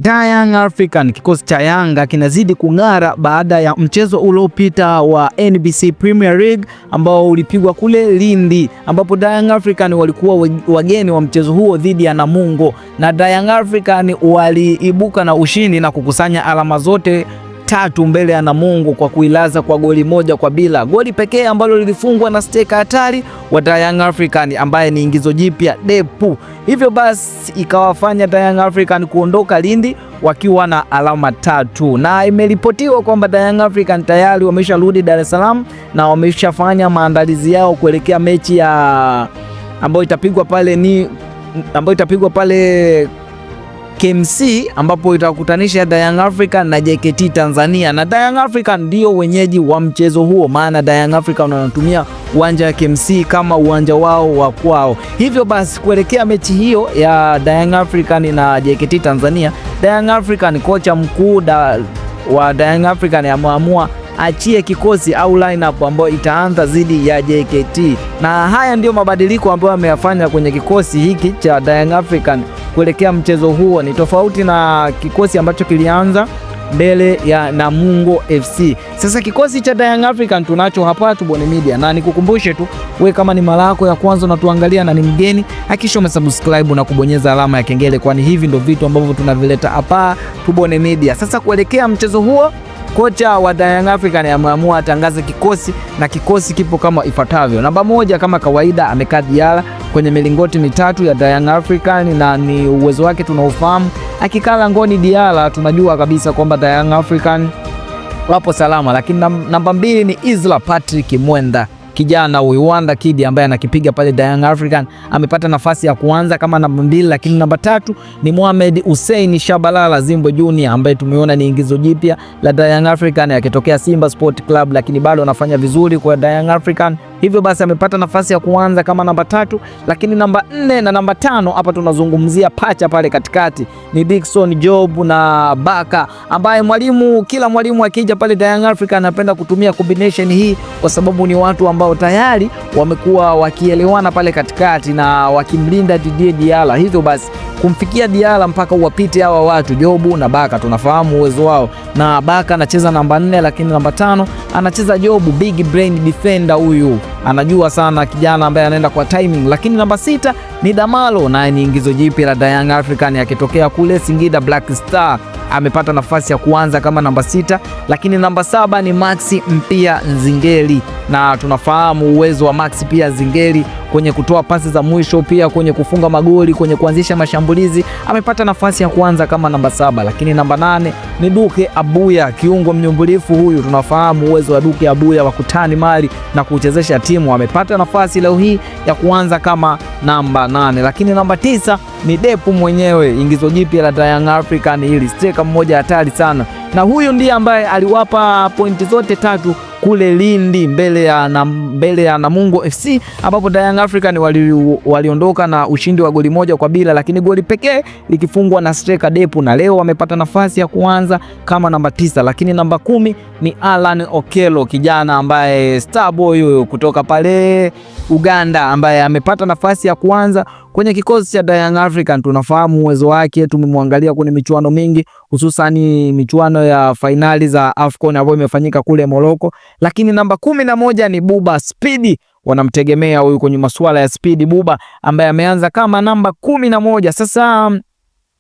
Young African, kikosi cha Yanga kinazidi kung'ara baada ya mchezo uliopita wa NBC Premier League ambao ulipigwa kule Lindi, ambapo Young African walikuwa wageni wa mchezo huo dhidi ya Namungo, na Young African waliibuka na ushindi na kukusanya alama zote tatu mbele ya Namungo kwa kuilaza kwa goli moja kwa bila. Goli pekee ambalo lilifungwa na steka hatari wa Young African ambaye ni ingizo jipya Depu. Hivyo basi ikawafanya Young African kuondoka Lindi wakiwa na alama tatu, na imeripotiwa kwamba Young African tayari wamesharudi Dar es Salaam na wameshafanya maandalizi yao kuelekea mechi ya ambayo itapigwa pale KMC, ambapo itakutanisha Young African na JKT Tanzania, na Young African ndio wenyeji wa mchezo huo, maana Young African wanatumia uwanja wa KMC kama uwanja wao wa kwao. Hivyo basi kuelekea mechi hiyo ya Young African na JKT Tanzania, Young African kocha mkuu wa Young African ameamua achie kikosi au lineup ambayo itaanza dhidi ya JKT, na haya ndio mabadiliko ambayo ameyafanya kwenye kikosi hiki cha Young African kuelekea mchezo huo. Ni tofauti na kikosi ambacho kilianza mbele ya Namungo FC. Sasa kikosi cha Young African tunacho hapa Tubone Media, na nikukumbushe tu wewe, kama ni mara yako ya kwanza unatuangalia na ni mgeni, hakikisha umesubscribe na kubonyeza alama ya kengele, kwani hivi ndio vitu ambavyo tunavileta hapa Tubone Media. Sasa kuelekea mchezo huo, kocha wa Young African ameamua atangaze kikosi, na kikosi kipo kama ifuatavyo. Namba moja, kama kawaida, amekaa Diala kwenye milingoti mitatu ya Young African, na ni uwezo wake tunaofahamu. Akikaa langoni Diala, tunajua kabisa kwamba Young African wapo salama. Lakini namba mbili ni Isla Patrick Mwenda, kijana huyu Wanda Kid ambaye anakipiga pale Young African, amepata nafasi ya kuanza kama namba mbili. Lakini namba tatu ni Mohamed Hussein Shabalala Zimbo Junior ambaye tumeona ni ingizo jipya la Young African akitokea Simba Sport Club, lakini bado anafanya vizuri kwa Young African. Hivyo basi amepata nafasi ya kuanza kama namba tatu. Lakini namba 4 na namba 5 hapa tunazungumzia pacha pale katikati ni Dickson Job na Baka, ambaye kila mwalimu akija pale Young African anapenda kutumia combination hii kwa sababu ni watu ambao tayari wamekuwa wakielewana pale katikati na wakimlinda Diala. Hivyo basi kumfikia Diala mpaka uwapite hawa watu Jobu na Baka, tunafahamu uwezo wao, na Baka anacheza namba 4, lakini namba 5 anacheza Jobu, big brain defender huyu, anajua sana kijana ambaye anaenda kwa timing. Lakini namba 6 ni Damalo, naye ni ingizo jipya la Young African akitokea kule Singida Black Star, amepata nafasi ya kuanza kama namba 6. Lakini namba 7 ni Maxi Mpia Nzingeli, na tunafahamu uwezo wa Maxi pia Nzingeli kwenye kutoa pasi za mwisho, pia kwenye kufunga magoli, kwenye kuanzisha mashambulizi, amepata nafasi ya kuanza kama namba 7. Lakini namba 8 ni Duke Abuya, kiungo mnyumbulifu huyu, tunafahamu uwezo wa Duke Abuya wa kutani mali na kuchezesha timu, amepata nafasi leo hii ya kuanza kama namba 8. Lakini namba 9 ni Depu mwenyewe, ingizo jipya la Young African, hili striker mmoja hatari sana, na huyu ndiye ambaye aliwapa pointi zote tatu kule Lindi mbele ya Namungo FC, ambapo Young African waliondoka na ushindi wa goli moja kwa bila, lakini goli pekee likifungwa na striker Depu, na leo wamepata nafasi ya kuanza kama namba 9. Lakini namba 10 ni Alan Okello, kijana ambaye star boy huyo kutoka pale Uganda, ambaye amepata nafasi ya kuanza kwenye kikosi cha Young African. Tunafahamu uwezo wake, tumemwangalia kwenye michuano mingi, hususani michuano ya finali za AFCON ambayo imefanyika kule Morocco. Lakini namba 11 ni Buba Speedy, wanamtegemea huyu kwenye masuala ya speed, Buba ambaye ameanza kama namba 11. Sasa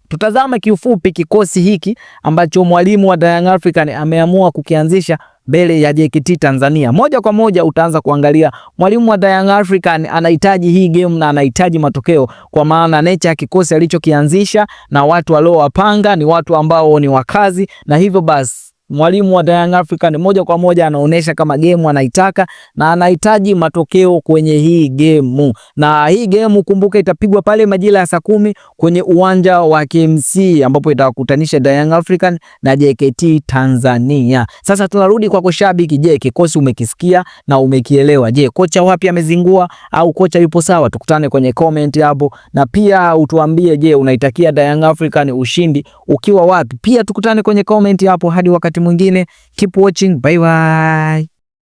tutazame kiufupi kikosi hiki ambacho mwalimu wa Young African ameamua kukianzisha mbele ya JKT Tanzania. Moja kwa moja utaanza kuangalia mwalimu wa Young African anahitaji hii game na anahitaji matokeo, kwa maana nature ya kikosi alichokianzisha na watu waliowapanga ni watu ambao ni wakazi, na hivyo basi mwalimu wa Young African moja kwa moja anaonesha kama game anaitaka na anahitaji matokeo kwenye hii game. Na hii game kumbuka itapigwa pale majira ya saa 10 kwenye uwanja wa KMC, ambapo itakutanisha Young African na JKT Tanzania. Sasa tunarudi kwa kushabiki, je, kikosi umekisikia na umekielewa? Je, kocha wapi amezingua au kocha yupo sawa? Tukutane kwenye comment hapo, na pia utuambie, je, unaitakia Young African ushindi ukiwa wapi? Pia tukutane kwenye comment hapo. Hadi wakati mwingine, keep watching, bye bye.